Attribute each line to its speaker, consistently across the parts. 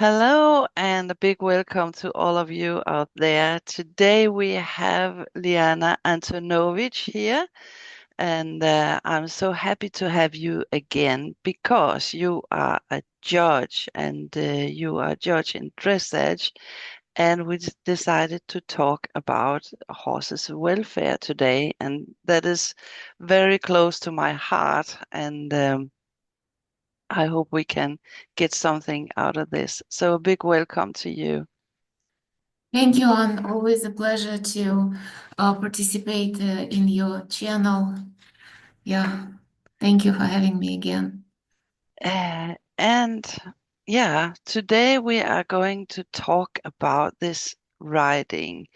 Speaker 1: Hello and a big welcome to all of you out there. Today we have Liana Antanovich here, and I'm so happy to have you again because you are a judge and you are a judge in dressage, and we decided to talk about horses' welfare today, and that is very close to my heart, and I hope we can get something out of this. So a big welcome to you.
Speaker 2: Thank you, Anne. Always a pleasure to participate in your channel. Yeah, thank you for having me again.
Speaker 1: And yeah, today we are going to talk about this riding.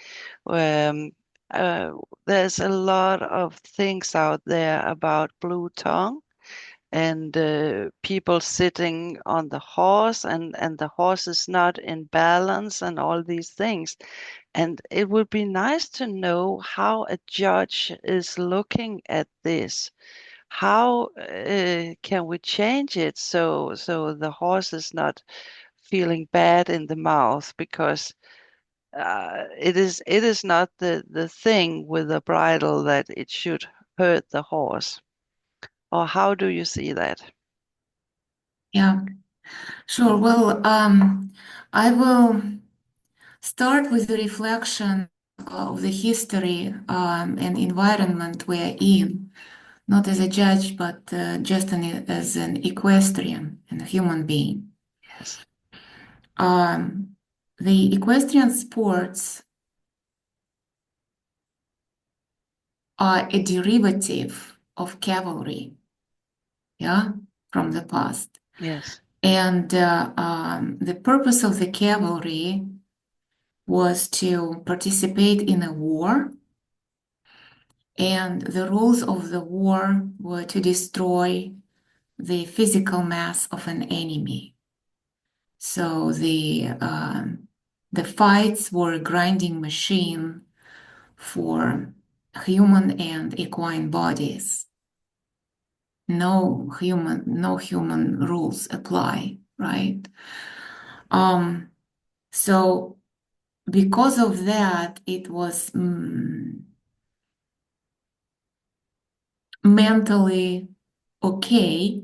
Speaker 1: Um, uh, there's a lot of things out there about blue tongue and people sitting on the horse and the horse is not in balance and all these things. And it would be nice to know how a judge is looking at this. How can we change it so the horse is not feeling bad in the mouth? Because it is not the thing with the bridle that it should hurt the horse. Or how do you see that?
Speaker 2: Yeah, sure. Well, I will start with a reflection of the history and environment we're in, not as a judge, but just as an equestrian and a human being.
Speaker 1: Yes.
Speaker 2: Um, the equestrian sports are a derivative of cavalry, yeah, from the past.
Speaker 1: Yes.
Speaker 2: And the purpose of the cavalry was to participate in a war, and the rules of the war were to destroy the physical mass of an enemy. So the fights were a grinding machine for human and equine bodies. No human rules apply, right? So because of that, it was mentally okay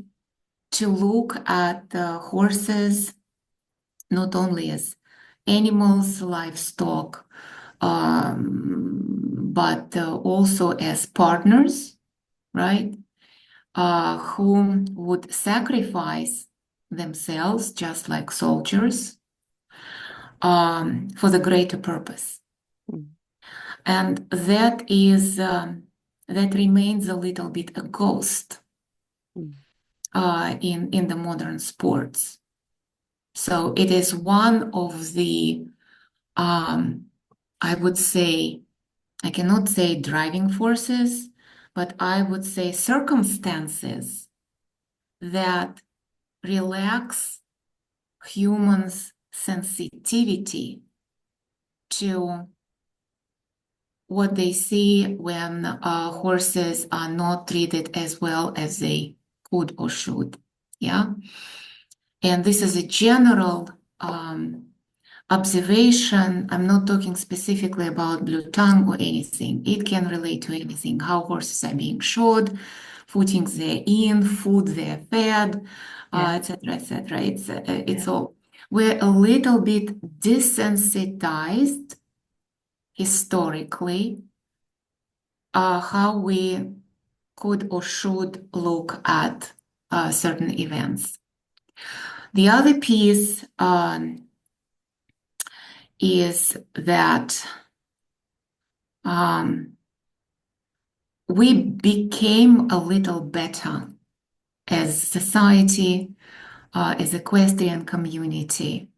Speaker 2: to look at the horses not only as animals, livestock, but also as partners, right? Who would sacrifice themselves just like soldiers for the greater purpose.
Speaker 1: Mm.
Speaker 2: And that remains a little bit a ghost
Speaker 1: Mm.
Speaker 2: in the modern sports. So it is one of the, I would say, I cannot say driving forces, but I would say circumstances that relax humans' sensitivity to what they see when horses are not treated as well as they could or should. Yeah. And this is a general observation. I'm not talking specifically about blue tongue or anything. It can relate to anything, how horses are being shod, footings they're in, food they're fed,
Speaker 1: Yeah.
Speaker 2: etc., etc. It's
Speaker 1: Yeah.
Speaker 2: all. We're a little bit desensitized historically how we could or should look at certain events. The other piece is that we became a little better as society, as equestrian community.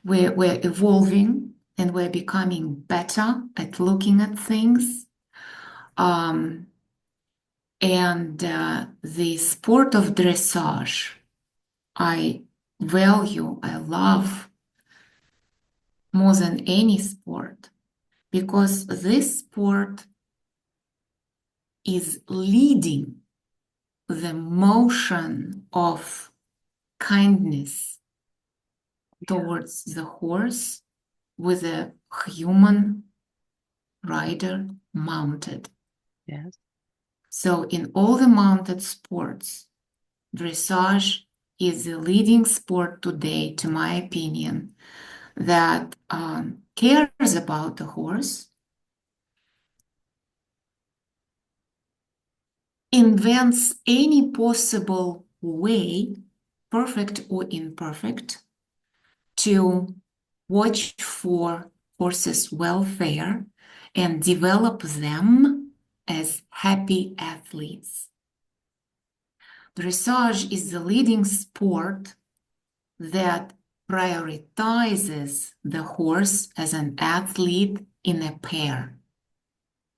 Speaker 2: We're evolving and we're becoming better at looking at things. And the sport of dressage, I value, I love more than any sport because this sport is leading the motion of kindness towards the horse with a human rider mounted.
Speaker 1: Yes.
Speaker 2: So in all the mounted sports, dressage is the leading sport today, to my opinion, that cares about the horse, invents any possible way, perfect or imperfect, to watch for horses' welfare and develop them as happy athletes. Dressage is the leading sport that prioritizes the horse as an athlete in a pair.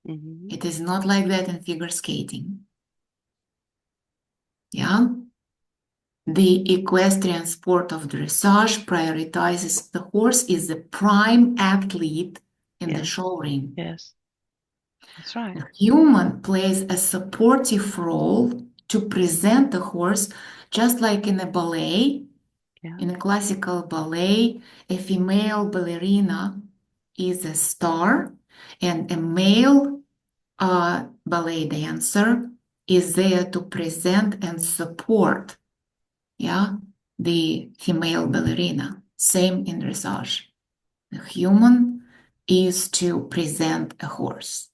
Speaker 1: Mm-hmm.
Speaker 2: It is not like that in figure skating. Yeah. The equestrian sport of dressage prioritizes the horse is the prime athlete in the
Speaker 1: Yes.
Speaker 2: show ring.
Speaker 1: Yes. That's right.
Speaker 2: The human plays a supportive role to present the horse, just like in a ballet.
Speaker 1: Yeah.
Speaker 2: In a classical ballet, a female ballerina is a star, and a male ballet dancer is there to present and support, yeah, the female ballerina. Same in dressage. The human is to present a horse.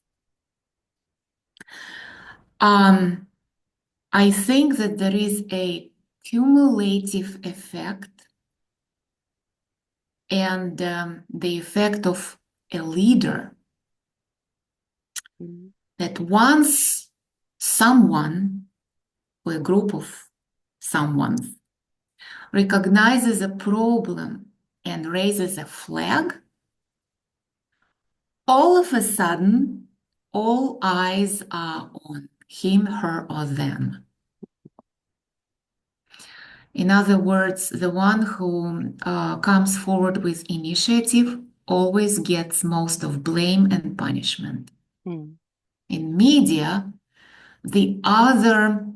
Speaker 2: I think that there is a cumulative effect and the effect of a leader
Speaker 1: Mm-hmm.
Speaker 2: that once someone or a group of someone recognizes a problem and raises a flag, all of a sudden, all eyes are on him, her, or them. In other words, the one who comes forward with initiative always gets most of blame and punishment.
Speaker 1: Mm.
Speaker 2: In media, the other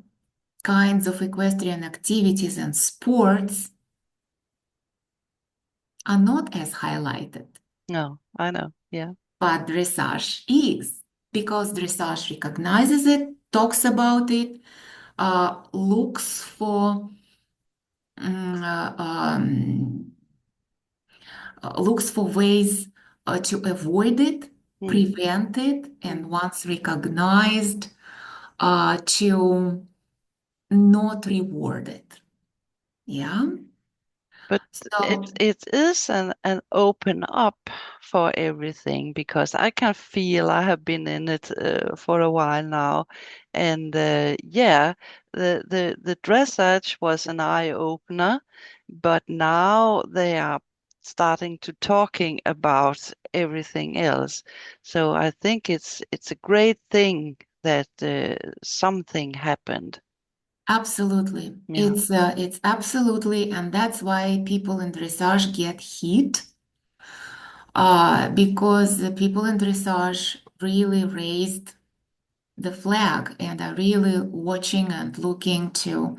Speaker 2: kinds of equestrian activities and sports are not as highlighted,
Speaker 1: No, I know. Yeah.
Speaker 2: but dressage is, because dressage recognizes it, talks about it, looks for mm, ways to avoid it,
Speaker 1: Mm.
Speaker 2: prevent it, and
Speaker 1: Mm.
Speaker 2: once recognized, to not reward it. Yeah.
Speaker 1: But
Speaker 2: So
Speaker 1: it is an open up for everything because I can feel I have been in it for a while now, and yeah, the dressage was an eye opener, but now they are starting to talking about everything else. So I think it's a great thing that something happened.
Speaker 2: absolutely,
Speaker 1: Yeah.
Speaker 2: it's absolutely, and that's why people in dressage get hit, because the people in dressage really raised the flag and are really watching and looking to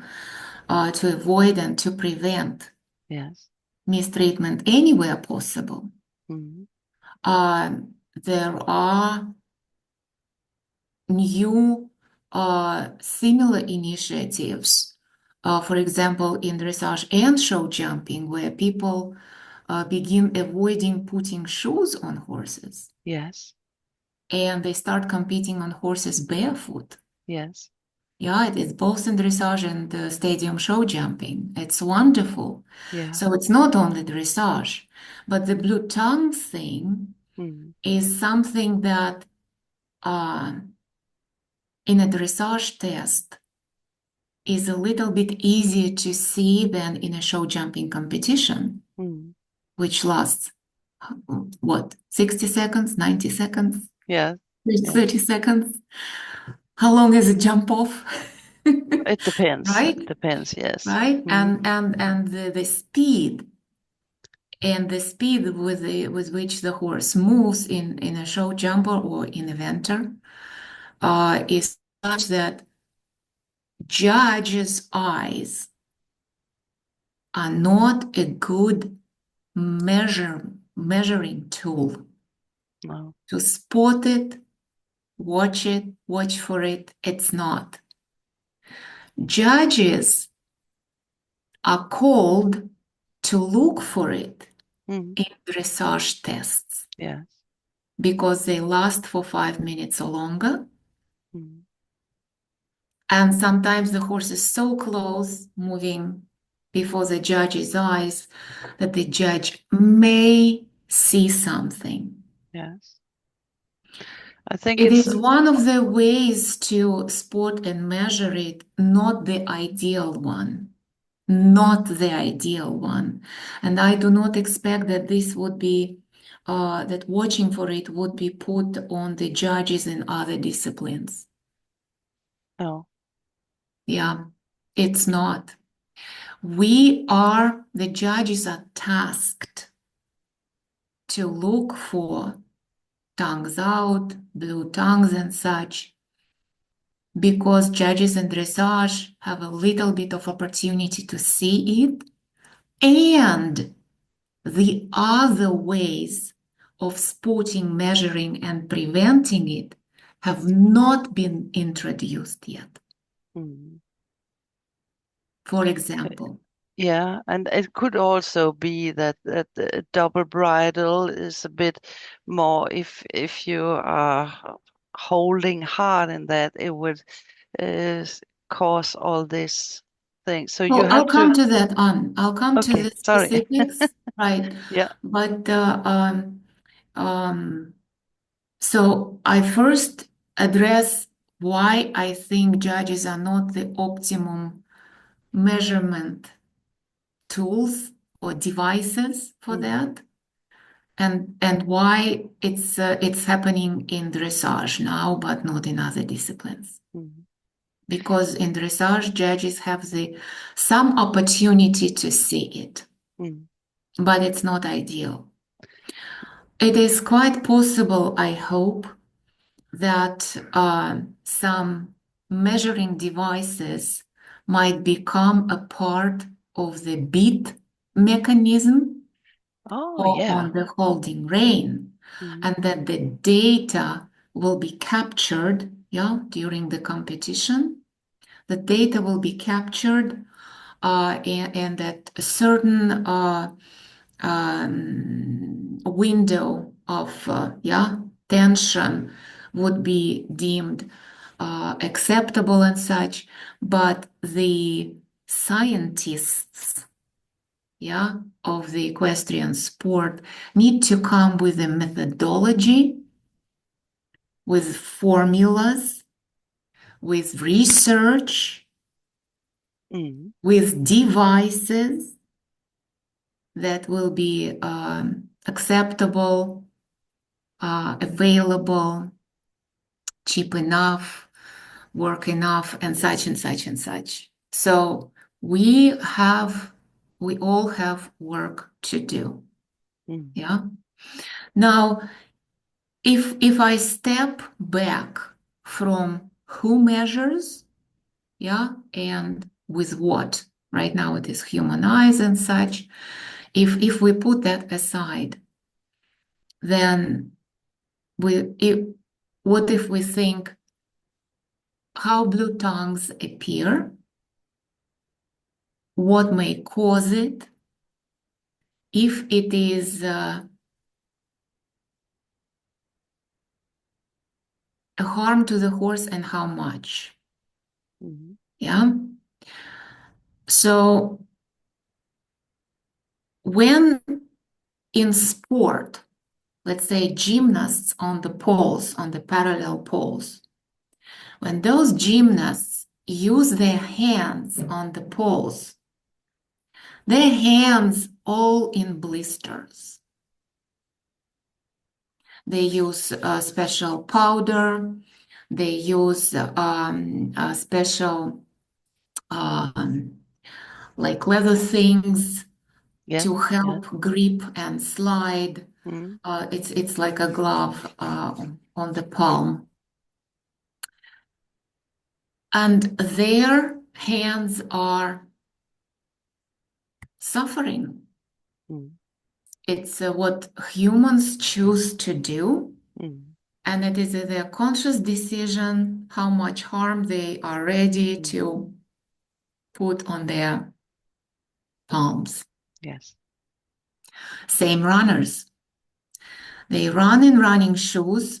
Speaker 2: avoid and to prevent
Speaker 1: Yes.
Speaker 2: mistreatment anywhere possible.
Speaker 1: Mhm.
Speaker 2: There are new similar initiatives, for example, in dressage and show jumping, where people begin avoiding putting shoes on horses
Speaker 1: Yes.
Speaker 2: and they start competing on horses barefoot.
Speaker 1: Yes.
Speaker 2: Yeah, it is both in dressage and stadium show jumping. It's wonderful.
Speaker 1: Yeah.
Speaker 2: So it's not only dressage, but the blue tongue thing
Speaker 1: Mm.
Speaker 2: is something that uh, in a dressage test is a little bit easier to see than in a show jumping competition,
Speaker 1: Mm.
Speaker 2: which lasts what, 60 seconds, 90 seconds,
Speaker 1: Yeah. Yeah.
Speaker 2: 30 seconds? How long is a jump off?
Speaker 1: It depends. It
Speaker 2: Right?
Speaker 1: depends. Yes.
Speaker 2: Right?
Speaker 1: Mm.
Speaker 2: And the speed and the speed with which the horse moves in a show jumper or in a venter is such that judges' eyes are not a good measuring tool
Speaker 1: No.
Speaker 2: to spot it, watch for it. It's not. Judges are called to look for it
Speaker 1: Mm.
Speaker 2: in dressage tests
Speaker 1: Yes.
Speaker 2: because they last for 5 minutes or longer.
Speaker 1: Mm.
Speaker 2: And sometimes the horse is so close, moving before the judge's eyes, that the judge may see something.
Speaker 1: Yes. I think
Speaker 2: It
Speaker 1: it's
Speaker 2: is one of the ways to spot and measure it, not the ideal one. Not the ideal one. And I do not expect that this would be, that watching for it would be put on the judges in other disciplines.
Speaker 1: no.
Speaker 2: Yeah, it's not. The judges are tasked to look for tongues out, blue tongues, and such, because judges in dressage have a little bit of opportunity to see it. And the other ways of spotting, measuring, and preventing it have not been introduced yet.
Speaker 1: Mm.
Speaker 2: For
Speaker 1: Uh,
Speaker 2: example,
Speaker 1: Yeah, and it could also be that the double bridle is a bit more if you are holding hard in that it would cause all this thing. So you
Speaker 2: well,
Speaker 1: have
Speaker 2: I'll
Speaker 1: to.
Speaker 2: come to that on. I'll come to
Speaker 1: Okay,
Speaker 2: the
Speaker 1: sorry.
Speaker 2: specifics, right?
Speaker 1: Yeah.
Speaker 2: But um, so I first address why I think judges are not the optimum measurement tools or devices for
Speaker 1: Mm,
Speaker 2: that, and why it's happening in dressage now, but not in other disciplines.
Speaker 1: mm,
Speaker 2: Because in dressage, judges have some opportunity to see it,
Speaker 1: mm,
Speaker 2: but it's not ideal. It is quite possible, I hope, that some measuring devices might become a part of the beat mechanism
Speaker 1: oh
Speaker 2: or
Speaker 1: yeah.
Speaker 2: on the holding rein,
Speaker 1: Mm,
Speaker 2: and that the data will be captured, yeah, during the competition. The data will be captured, and that a certain window of yeah, tension would be deemed acceptable and such, but the scientists, yeah, of the equestrian sport need to come with a methodology, with formulas, with research,
Speaker 1: mm,
Speaker 2: with devices that will be acceptable, available, cheap enough, work enough, and such and such and such. So we have, we all have work to do.
Speaker 1: mm,
Speaker 2: Yeah. Now, if I step back from who measures, yeah, and with what, right now it is human eyes and such. If we put that aside, then what if we think how blue tongues appear, what may cause it, if it is a harm to the horse, and how much.
Speaker 1: mm,
Speaker 2: Yeah. So when in sport, let's say gymnasts on the poles, on the parallel poles, when those gymnasts use their hands on the poles, their hands all in blisters. They use a special powder. They use a special like leather things
Speaker 1: yes.
Speaker 2: to
Speaker 1: Yes.
Speaker 2: help grip and slide.
Speaker 1: Mm,
Speaker 2: It's like a glove on the palm, and their hands are suffering.
Speaker 1: mm,
Speaker 2: It's what humans choose to do,
Speaker 1: Mm,
Speaker 2: and it is their conscious decision how much harm they are ready
Speaker 1: mm,
Speaker 2: to put on their palms.
Speaker 1: yes.
Speaker 2: Same runners. They run in running shoes.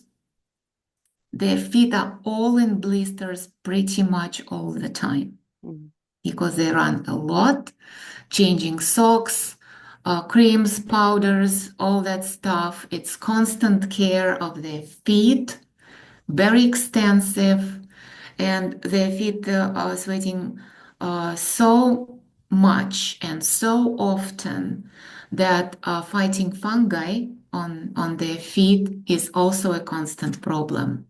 Speaker 2: Their feet are all in blisters pretty much all the time
Speaker 1: Mm,
Speaker 2: because they run a lot, changing socks, creams, powders, all that stuff. It's constant care of their feet, very extensive, and their feet are sweating so much and so often that fighting fungi on their feet is also a constant problem.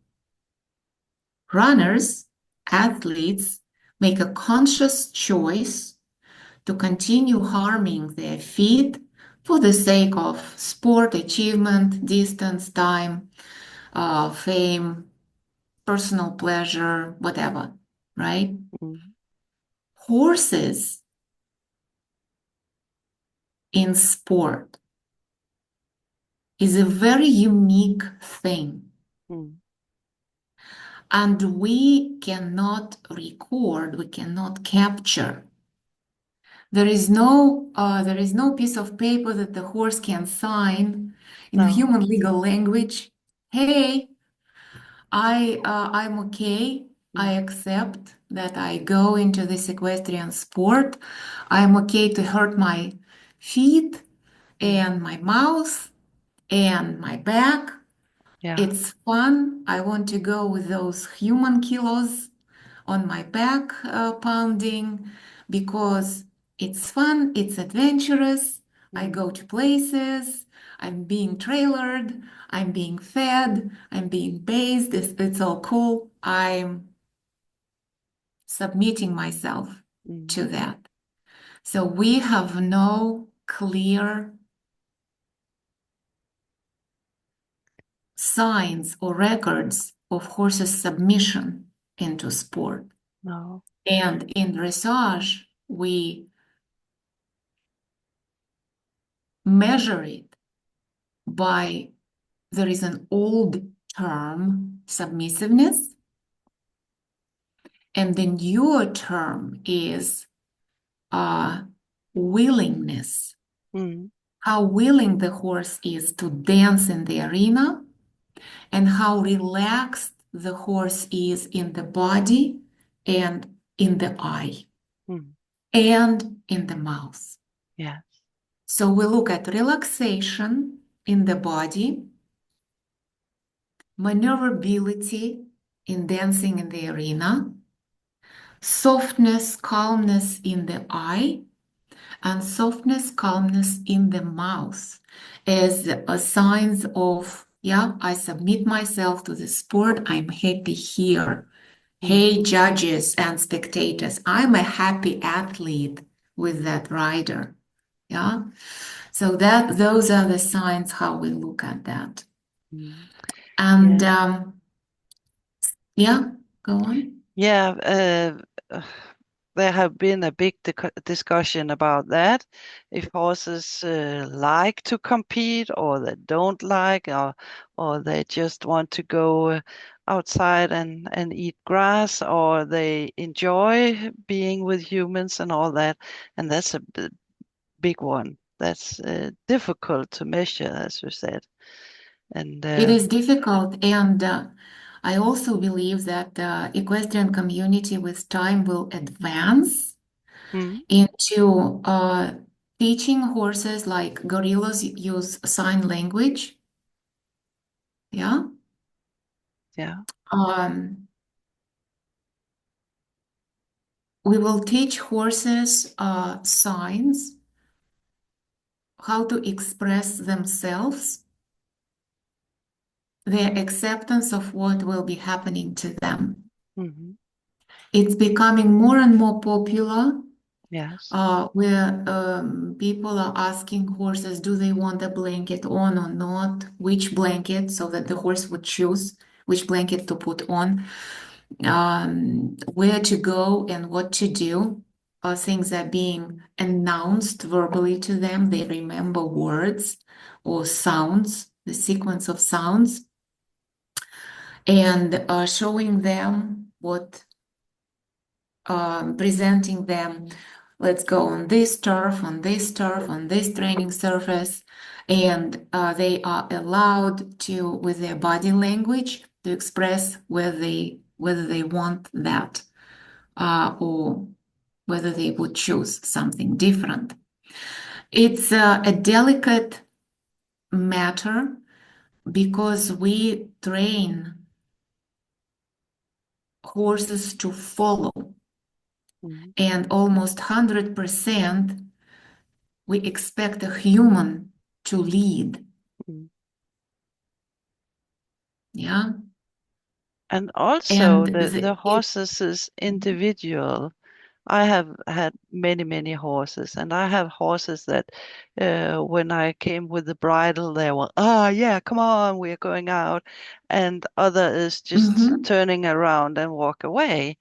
Speaker 2: Runners, athletes, make a conscious choice to continue harming their feet for the sake of sport, achievement, distance, time, fame, personal pleasure, whatever, right?
Speaker 1: mm,
Speaker 2: Horses in sport is a very unique thing,
Speaker 1: mm,
Speaker 2: and we cannot record, we cannot capture. There is no piece of paper that the horse can sign in
Speaker 1: no.
Speaker 2: human legal language. Hey, I'm okay. I
Speaker 1: Mm,
Speaker 2: accept that I go into this equestrian sport. I'm okay to hurt my feet
Speaker 1: mm,
Speaker 2: and my mouth and my back.
Speaker 1: yeah.
Speaker 2: It's fun. I want to go with those human kilos on my back pounding because it's fun, it's adventurous. I
Speaker 1: Mm,
Speaker 2: go to places, I'm being trailered, I'm being fed, I'm being bathed. It's all cool. I'm submitting myself
Speaker 1: mm,
Speaker 2: to that. So we have no clear signs or records of horses' submission into sport.
Speaker 1: no.
Speaker 2: And in dressage, we measure it by there is an old term, submissiveness, and the newer term is uh, willingness.
Speaker 1: Mm,
Speaker 2: How willing the horse is to dance in the arena and how relaxed the horse is in the body and in the eye
Speaker 1: mm,
Speaker 2: and in the mouth.
Speaker 1: yes.
Speaker 2: So we look at relaxation in the body, maneuverability in dancing in the arena, softness, calmness in the eye, and softness, calmness in the mouth as a signs of, yeah, I submit myself to the sport. I'm happy here.
Speaker 1: Mm,
Speaker 2: Hey, judges and spectators, I'm a happy athlete with that rider. Yeah. So that those are the signs how we look at that.
Speaker 1: mm,
Speaker 2: And
Speaker 1: yeah.
Speaker 2: yeah, go on.
Speaker 1: Yeah. There have been a big discussion about that. If horses like to compete or they don't like, or they just want to go outside and eat grass, or they enjoy being with humans and all that. And that's a big one. That's difficult to measure, as you said. And
Speaker 2: It is difficult, and I also believe that the equestrian community with time will advance
Speaker 1: mm,
Speaker 2: into teaching horses like gorillas use sign language. Yeah.
Speaker 1: yeah.
Speaker 2: Um, we will teach horses signs, how to express themselves, their acceptance of what will be happening to them.
Speaker 1: Hmm.
Speaker 2: It's becoming more and more popular
Speaker 1: Yes.
Speaker 2: where people are asking horses, do they want a blanket on or not? Which blanket, so that the horse would choose which blanket to put on, where to go and what to do. things are being announced verbally to them. They remember words or sounds, the sequence of sounds, and showing them what, presenting them, let's go on this turf, on this turf, on this training surface. And they are allowed to, with their body language, to express whether they want that, or whether they would choose something different. It's a delicate matter because we train horses to follow,
Speaker 1: Mm,
Speaker 2: and almost 100% we expect a human to lead.
Speaker 1: mm.
Speaker 2: Yeah.
Speaker 1: And also
Speaker 2: And
Speaker 1: the horses is
Speaker 2: Mhm.
Speaker 1: individual. I have had many, many horses, and I have horses that when I came with the bridle, they were, yeah, come on, we're going out. And other is just
Speaker 2: Mhm.
Speaker 1: turning around and walk away.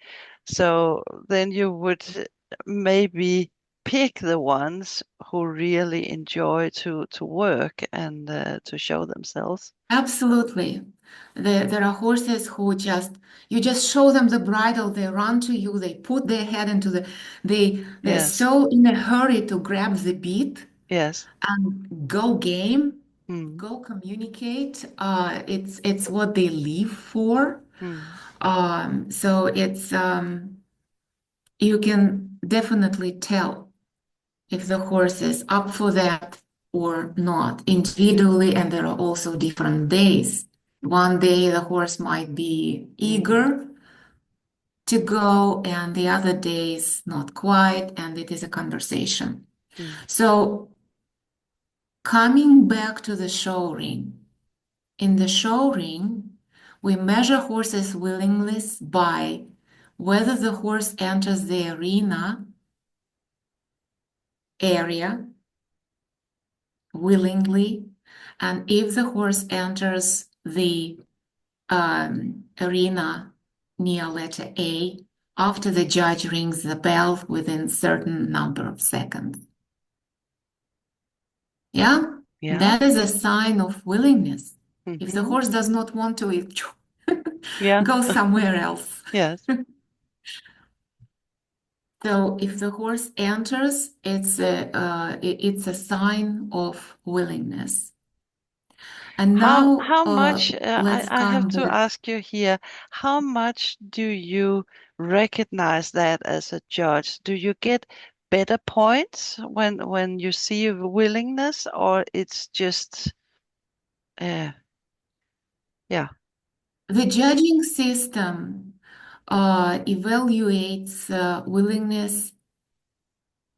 Speaker 1: So then you would maybe pick the ones who really enjoy to work and to show themselves.
Speaker 2: Absolutely. There are horses who just, you just show them the bridle, they run to you, they put their head into they're
Speaker 1: Yes,
Speaker 2: so in a hurry to grab the beat
Speaker 1: yes.
Speaker 2: and go game,
Speaker 1: Mm,
Speaker 2: go communicate. It's what they live for.
Speaker 1: mm,
Speaker 2: So you can definitely tell if the horse is up for that or not individually, and there are also different days. One day the horse might be
Speaker 1: mm,
Speaker 2: eager to go, and the other days not quite, and it is a conversation.
Speaker 1: mm.
Speaker 2: So, coming back to the show ring, in the show ring, we measure horses' willingness by whether the horse enters the arena area willingly, and if the horse enters the arena near letter A after the judge rings the bell within a certain number of seconds. Yeah,
Speaker 1: Yeah.
Speaker 2: that is a sign of willingness. If the
Speaker 1: Hmm.
Speaker 2: horse does not want to, it
Speaker 1: Yeah.
Speaker 2: go somewhere else.
Speaker 1: Yes.
Speaker 2: So if the horse enters, it's a sign of willingness. And now
Speaker 1: How much,
Speaker 2: let's
Speaker 1: I have
Speaker 2: come
Speaker 1: to
Speaker 2: with
Speaker 1: ask you here, how much do you recognize that as a judge? Do you get better points when you see willingness, or it's just uh yeah.
Speaker 2: the judging system evaluates willingness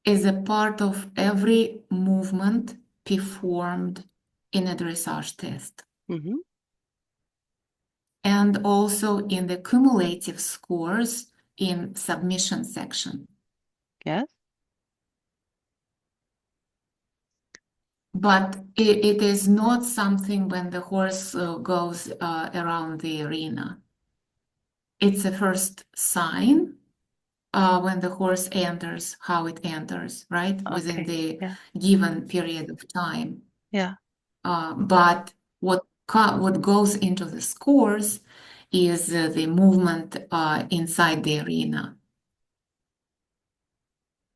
Speaker 2: as a part of every movement performed in a dressage test,
Speaker 1: Hmm.
Speaker 2: and also in the cumulative scores in submission section.
Speaker 1: Yes.
Speaker 2: But it is not something when the horse goes around the arena. It's a first sign when the horse enters, how it enters, right? Within
Speaker 1: Okay.
Speaker 2: the
Speaker 1: Yeah.
Speaker 2: given period of time.
Speaker 1: Yeah.
Speaker 2: But what goes into the scores is the movement inside the arena.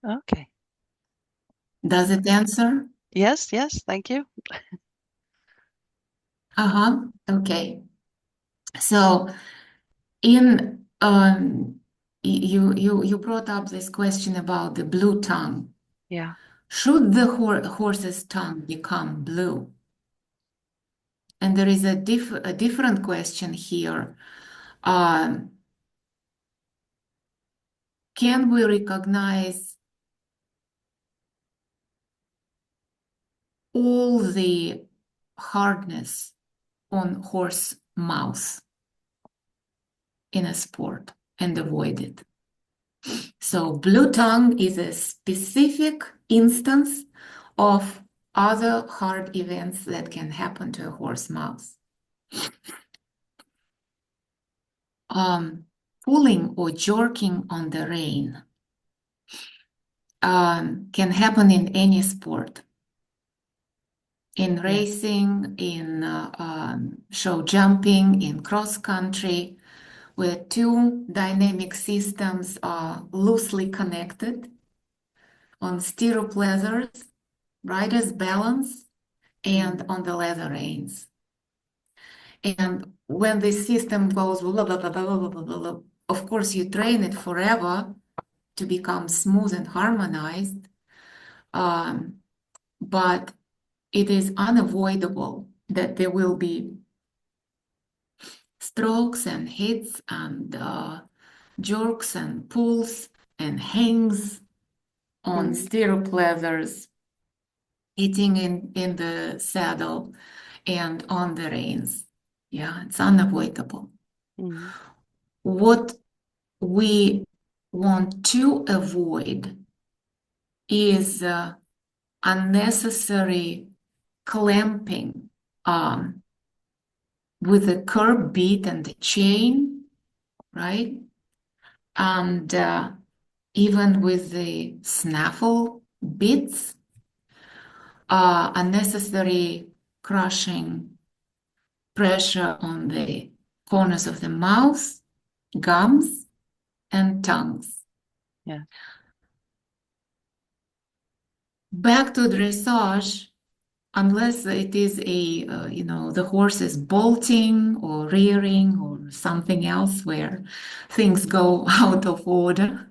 Speaker 1: Okay.
Speaker 2: Does it answer?
Speaker 1: Yes. Yes. Thank you.
Speaker 2: Uh-huh. Okay. So in you brought up this question about the blue tongue.
Speaker 1: Yeah.
Speaker 2: Should the horse's tongue become blue? And there is a different question here. Um, can we recognize all the hardness on horse mouth in a sport and avoid it? So blue tongue is a specific instance of other hard events that can happen to a horse mouth. Um, Pulling or jerking on the rein. can happen in any sport, in
Speaker 1: Yeah.
Speaker 2: racing, in show jumping, in cross country, where two dynamic systems are loosely connected on stirrup leathers, rider's balance, and on the leather reins. And when this system goes, blah, blah, blah, blah, blah, blah, blah, blah, of course, you train it forever to become smooth and harmonized, but it is unavoidable that there will be strokes and hits and jerks and pulls and hangs on stirrup leathers, hitting in the saddle and on the reins. Yeah, it's unavoidable. What we want to avoid is unnecessary clamping with the curb bit and the chain, right? And even with the snaffle bits, unnecessary crushing pressure on the corners of the mouth, gums, and tongues.
Speaker 1: Yeah.
Speaker 2: Back to dressage, unless it is a, the horse is bolting or rearing or something else where things go out of order.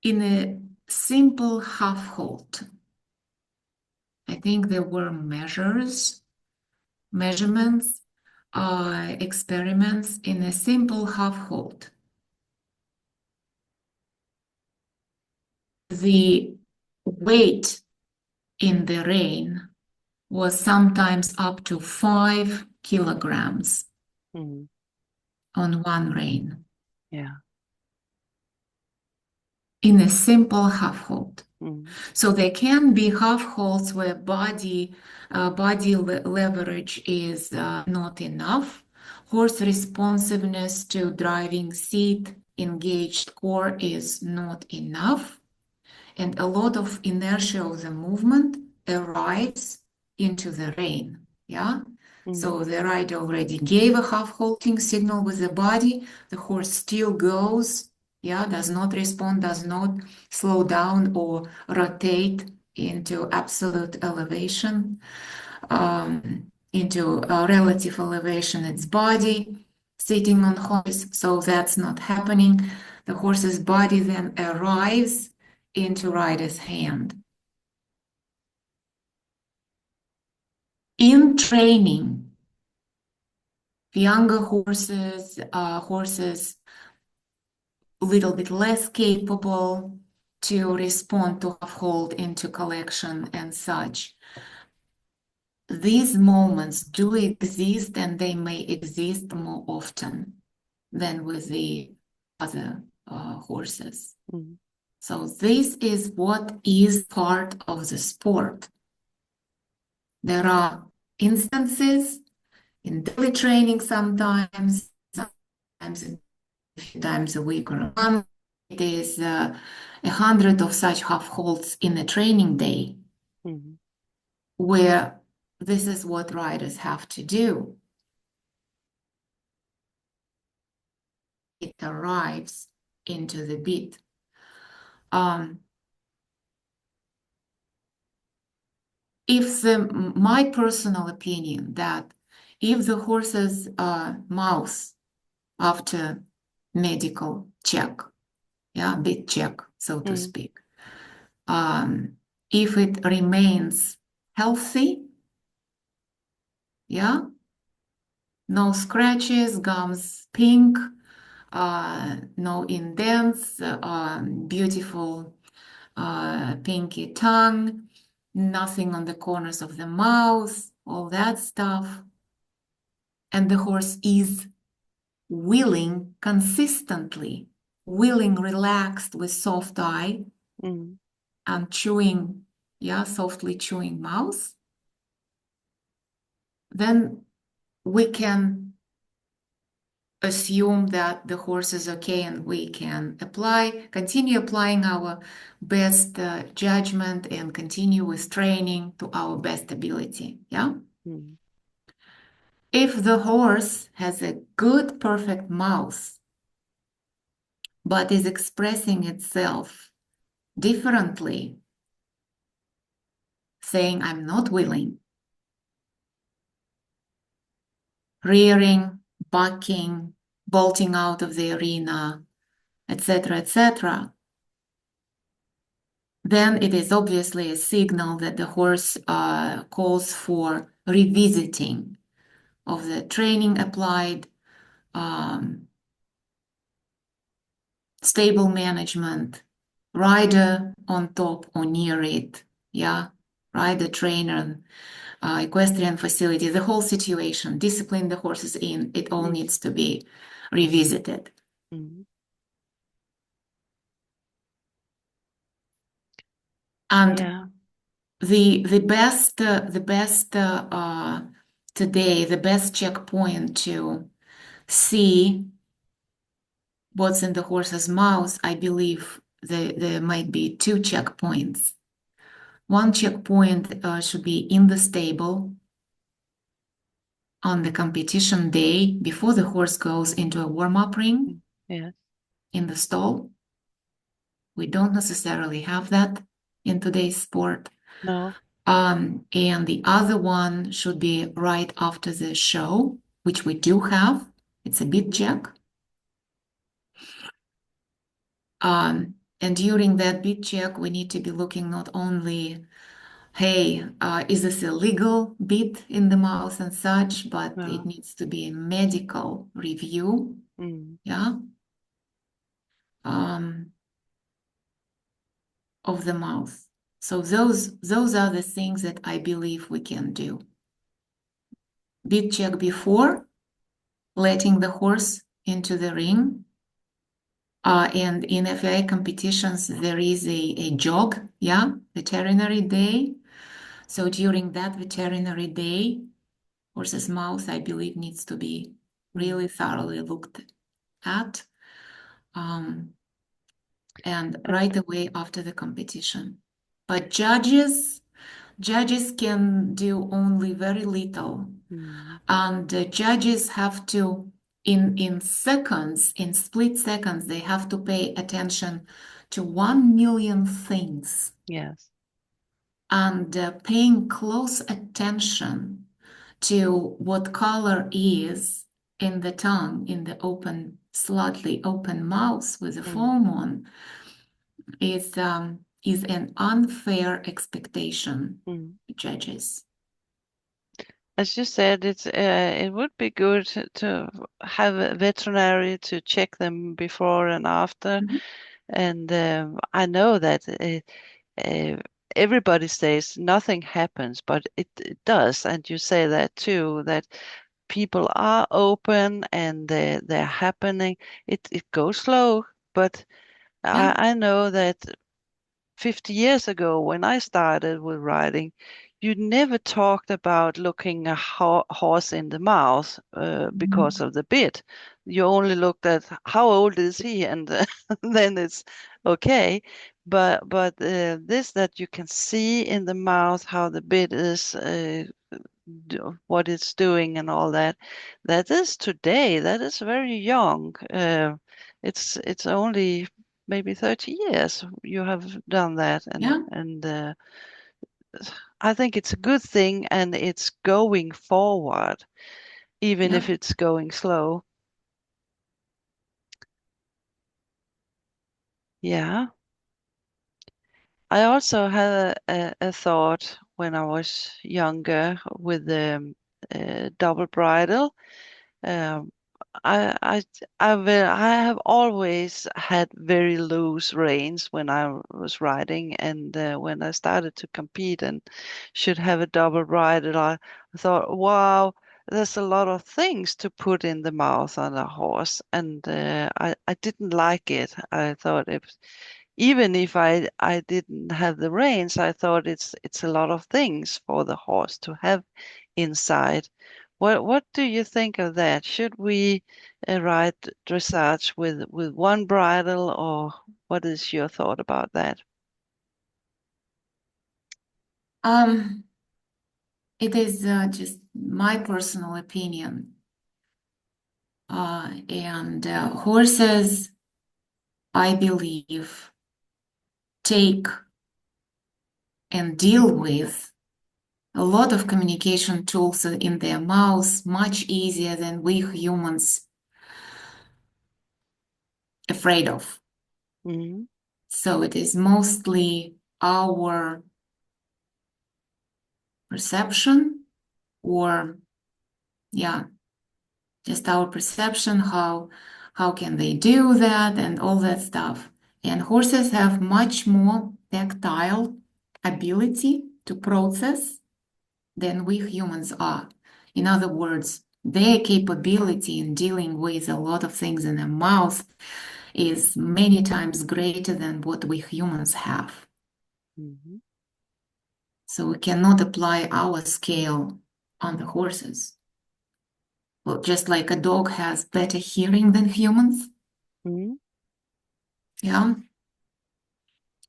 Speaker 2: In a simple half halt, I think there were measurements, experiments in a simple half halt. The weight in the rein was sometimes up to 5 kilograms on one rein.
Speaker 1: Yeah.
Speaker 2: In a simple half halt. So there can be half halts where body leverage is not enough. Horse responsiveness to driving seat, engaged core is not enough. And a lot of inertia of the movement arrives into the rein. Yeah. So the rider already gave a half halting signal with the body. The horse still goes, yeah, does not respond, does not slow down or rotate into absolute elevation, into relative elevation, its body sitting on horse. So that's not happening. The horse's body then arrives into rider's hand. In training, younger horses, horses a little bit less capable to respond to hold into collection and such. These moments do exist, and they may exist more often than with the other horses. So this is what is part of the sport. There are instances in daily training sometimes a few times a week or a month. It is 100 of such half halts in a training day, where this is what riders have to do. It arrives into the bit. My personal opinion that if the horse's mouth after medical check, yeah, bit check, so to speak, if it remains healthy, yeah, no scratches, gums pink, no indents, beautiful pinky tongue, nothing on the corners of the mouth, all that stuff. And the horse is willing, consistently, willing, relaxed with soft eye and chewing, yeah, softly chewing mouth, then we can assume that the horse is okay and we can continue applying our best judgment and continue with training to our best ability. Yeah.
Speaker 1: Mm.
Speaker 2: If the horse has a good, perfect mouth, but is expressing itself differently, saying, I'm not willing, rearing, bucking, bolting out of the arena, etc., then it is obviously a signal that the horse calls for revisiting of the training applied, um, stable management, rider on top or near it, yeah, rider, trainer, equestrian facility, the whole situation, discipline the horses in, it all
Speaker 1: Mm.
Speaker 2: needs to be revisited.
Speaker 1: Mm.
Speaker 2: And
Speaker 1: Yeah.
Speaker 2: the best today, the best checkpoint to see what's in the horse's mouth, I believe there might be two checkpoints. One checkpoint should be in the stable on the competition day before the horse goes into a warm-up ring
Speaker 1: Mm. Yes.
Speaker 2: in the stall. We don't necessarily have that in today's sport.
Speaker 1: No.
Speaker 2: And the other one should be right after the show, which we do have. It's a bit check. And during that bit check, we need to be looking not only, hey, is this a legal bit in the mouth and such, but it
Speaker 1: No.
Speaker 2: needs to be a medical review,
Speaker 1: Mm.
Speaker 2: yeah, um, of the mouth. So those are the things that I believe we can do. Bit check before letting the horse into the ring. And in FAA competitions, there is a jog, yeah, veterinary day. So during that veterinary day, horse's mouth, I believe, needs to be
Speaker 1: Mm.
Speaker 2: really thoroughly looked at, and right away after the competition. But judges can do only very little,
Speaker 1: Mm.
Speaker 2: and the judges have to, in seconds, in split seconds, they have to pay attention to 1 million things,
Speaker 1: Yes.
Speaker 2: and paying close attention to what color is in the tongue, in the open, slightly open mouth with the
Speaker 1: Mm.
Speaker 2: foam on, is an unfair expectation,
Speaker 1: Mm.
Speaker 2: judges.
Speaker 1: As you said, it would be good to have a veterinary to check them before and after.
Speaker 2: Mhm.
Speaker 1: And I know that uh, everybody says nothing happens, but it does. And you say that too, that people are open and they're happening. It goes slow, but
Speaker 2: Yeah,
Speaker 1: I know that 50 years ago when I started with riding, you never talked about looking a horse in the mouth because
Speaker 2: Mhm.
Speaker 1: of the bit. You only looked at how old is he, and then it's okay. But this that you can see in the mouth how the bit is, what it's doing, and all that, that is today. That is very young. It's only maybe 30 years you have done that, and
Speaker 2: yeah,
Speaker 1: I think it's a good thing, and it's going forward even
Speaker 2: yeah,
Speaker 1: if it's going slow. Yeah, I also had a thought when I was younger with the double bridle. um, I I I have always had very loose reins when I was riding, and when I started to compete and should have a double bridle, I thought, wow, there's a lot of things to put in the mouth on a horse, and I didn't like it. I thought even if I didn't have the reins, I thought it's a lot of things for the horse to have inside. What do you think of that? Should we ride dressage with one bridle, or what is your thought about that?
Speaker 2: Um, it is just my personal opinion. And horses, I believe, take and deal with a lot of communication tools in their mouths much easier than we humans afraid of.
Speaker 1: Hmm.
Speaker 2: So it is mostly our perception, or yeah, just our perception, how can they do that and all that stuff. And horses have much more tactile ability to process than we humans are. In other words, their capability in dealing with a lot of things in their mouth is many times greater than what we humans have.
Speaker 1: Hmm.
Speaker 2: So we cannot apply our scale on the horses. Well, just like a dog has better hearing than humans,
Speaker 1: Hmm.
Speaker 2: yeah,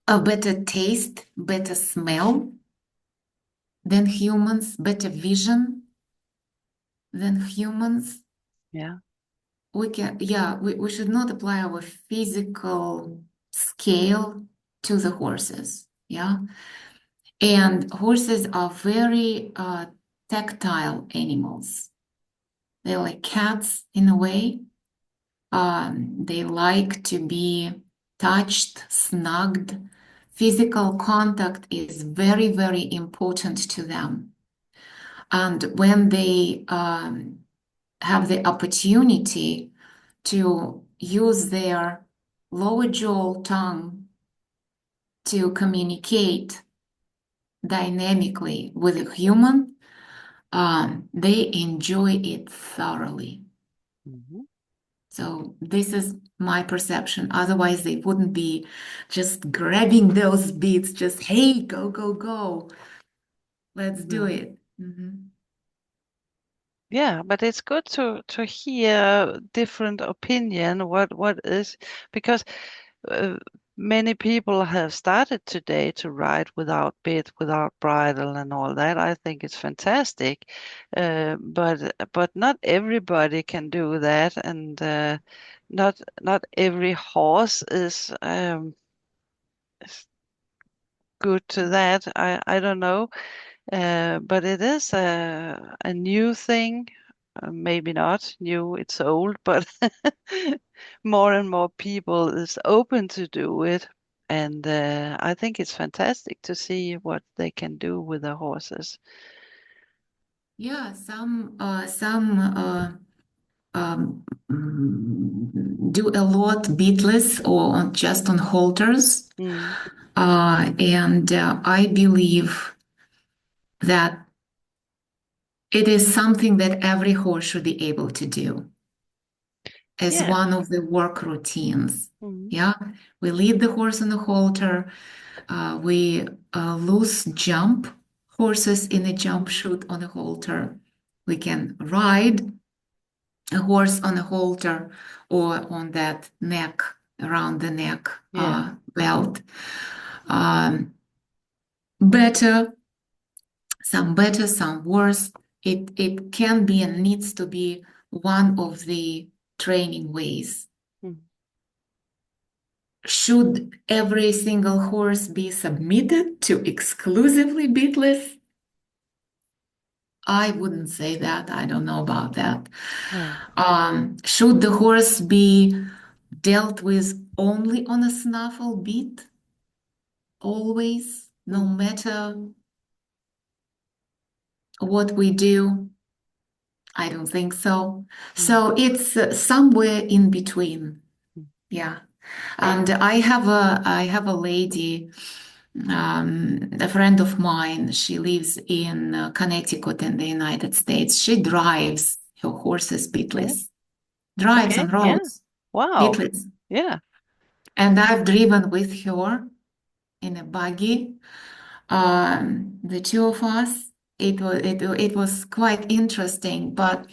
Speaker 2: a better taste, better smell than humans, better vision than humans.
Speaker 1: Yeah.
Speaker 2: We can, yeah, we should not apply our physical scale to the horses. Yeah. And horses are very tactile animals. They're like cats in a way. They like to be touched, snugged. Physical contact is very, very important to them. And when they have the opportunity to use their lower jaw tongue to communicate dynamically with a human, they enjoy it thoroughly.
Speaker 1: Hmm.
Speaker 2: So this is my perception. Otherwise, they wouldn't be just grabbing those beats, just, hey, go, go, go. Let's do
Speaker 1: Hmm.
Speaker 2: it. Mhm.
Speaker 1: Yeah, but it's good to hear different opinion. What is, because uh, many people have started today to ride without bit, without bridle, and all that. I think it's fantastic, but not everybody can do that, and not every horse is good to that. I don't know, but it is a new thing. Maybe not new, it's old, but more and more people is open to do it. And I think it's fantastic to see what they can do with the horses.
Speaker 2: Yeah, some do a lot beatless or just on halters.
Speaker 1: Mm.
Speaker 2: And I believe that it is something that every horse should be able to do as
Speaker 1: Yeah.
Speaker 2: one of the work routines.
Speaker 1: Mm.
Speaker 2: Yeah, we lead the horse on the halter. We loose jump horses in a jump chute on a halter. We can ride a horse on a halter or on that neck, around the neck
Speaker 1: Yeah.
Speaker 2: belt. Um, better, some better, some worse. It can be and needs to be one of the training ways.
Speaker 1: Mm.
Speaker 2: Should every single horse be submitted to exclusively beatless? I wouldn't say that. I don't know about that.
Speaker 1: No.
Speaker 2: Should the horse be dealt with only on a snaffle beat? Always, no
Speaker 1: Mm.
Speaker 2: matter what we do? I don't think so.
Speaker 1: Mm.
Speaker 2: So it's somewhere in between.
Speaker 1: Mm.
Speaker 2: Yeah. And I have a lady, a friend of mine. She lives in Connecticut in the United States. She drives her horses
Speaker 1: Yeah.
Speaker 2: beatless, drives
Speaker 1: Okay.
Speaker 2: on
Speaker 1: Yeah.
Speaker 2: roads
Speaker 1: Wow.
Speaker 2: beatless.
Speaker 1: Yeah.
Speaker 2: And I've driven with her in a buggy, the two of us. it was quite interesting. But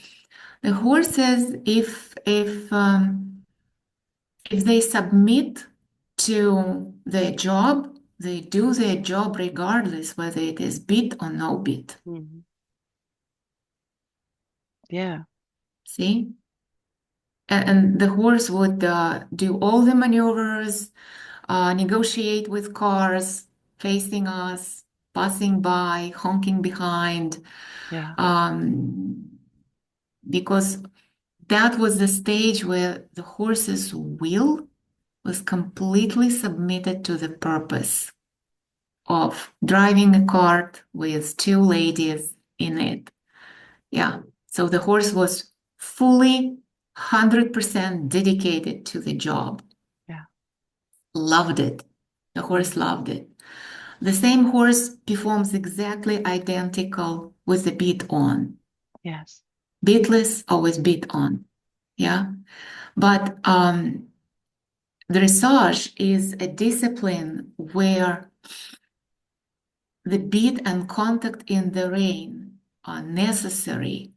Speaker 2: the horses, if they submit to their job, they do their job regardless whether it is bit or no bit.
Speaker 1: Mhm. Yeah.
Speaker 2: See? And the horse would do all the maneuvers, negotiate with cars facing us, passing by, honking behind,
Speaker 1: Yeah.
Speaker 2: um, because that was the stage where the horse's will was completely submitted to the purpose of driving a cart with two ladies in it. Yeah. So the horse was fully 100% dedicated to the job.
Speaker 1: Yeah.
Speaker 2: Loved it. The horse
Speaker 1: Mhm.
Speaker 2: loved it. The same horse performs exactly identical with the bit on.
Speaker 1: Yes.
Speaker 2: Bitless, always bit on. Yeah. But dressage is a discipline where the bit and contact in the rein are necessary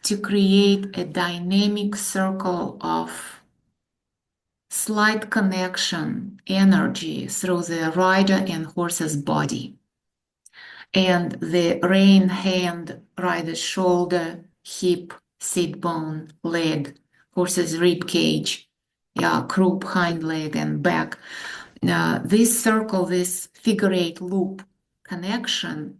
Speaker 2: to create a dynamic circle of slight connection, energy through the rider and horse's body. And the rein, hand, rider's shoulder, hip, sit bone, leg, horse's rib cage, yeah, croup, hind leg, and back. This circle, this figure eight loop connection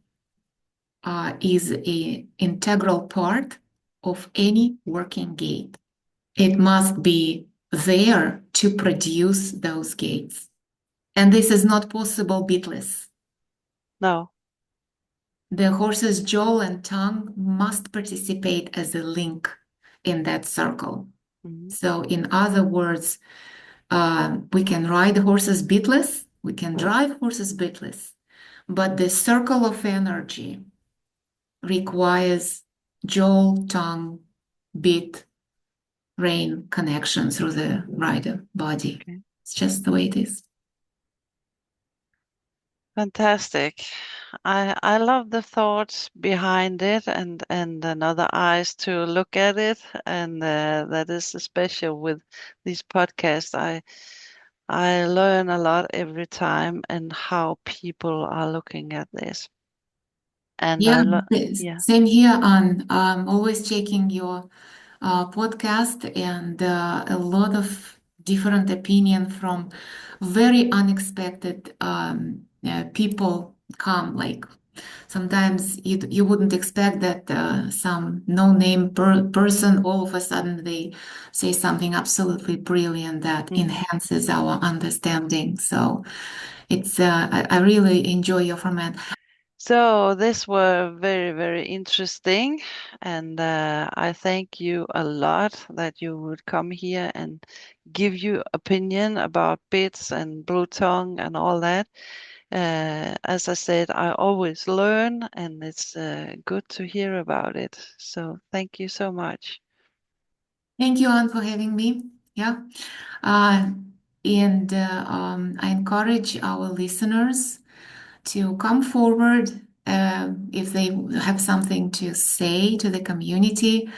Speaker 2: is an integral part of any working gait. It must be there to produce those gaits. And this is not possible bitless.
Speaker 1: No.
Speaker 2: The horse's jaw and tongue must participate as a link in that circle.
Speaker 1: Mhm.
Speaker 2: So, in other words, we can ride horses bitless, we can drive horses bitless, but the circle of energy requires jaw, tongue, bit, rein connection through the rider body.
Speaker 1: Okay.
Speaker 2: It's just the way it is.
Speaker 1: Fantastic. I love the thoughts behind it and another eyes to look at it, and that is special with these podcasts. I learn a lot every time and how people are looking at this. And
Speaker 2: Yeah,
Speaker 1: yeah.
Speaker 2: same here on always checking your podcast and a lot of different opinion from very unexpected people come. Like sometimes you wouldn't expect that some no-name person all of a sudden they say something absolutely brilliant that
Speaker 1: Mhm.
Speaker 2: enhances our understanding. So it's I really enjoy your format.
Speaker 1: So this were very, very interesting, and I thank you a lot that you would come here and give you opinion about bits and blue tongue and all that. As I said, I always learn, and it's good to hear about it. So thank you so much.
Speaker 2: Thank you, Anne, for having me. Yeah. Uh, and I encourage our listeners to come forward if they have something to say to the community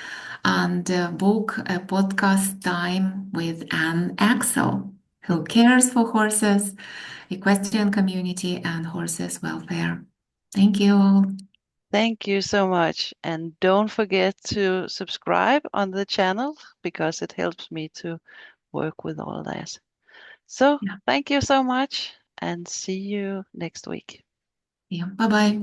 Speaker 2: and book a podcast time with Anne Axell, who cares for horses, equestrian community, and horses welfare. Thank you all.
Speaker 1: Thank you so much. And don't forget to subscribe on the channel because it helps me to work with all that. So
Speaker 2: Yeah.
Speaker 1: thank you so much and see you next week.
Speaker 2: Yeah. Bye bye.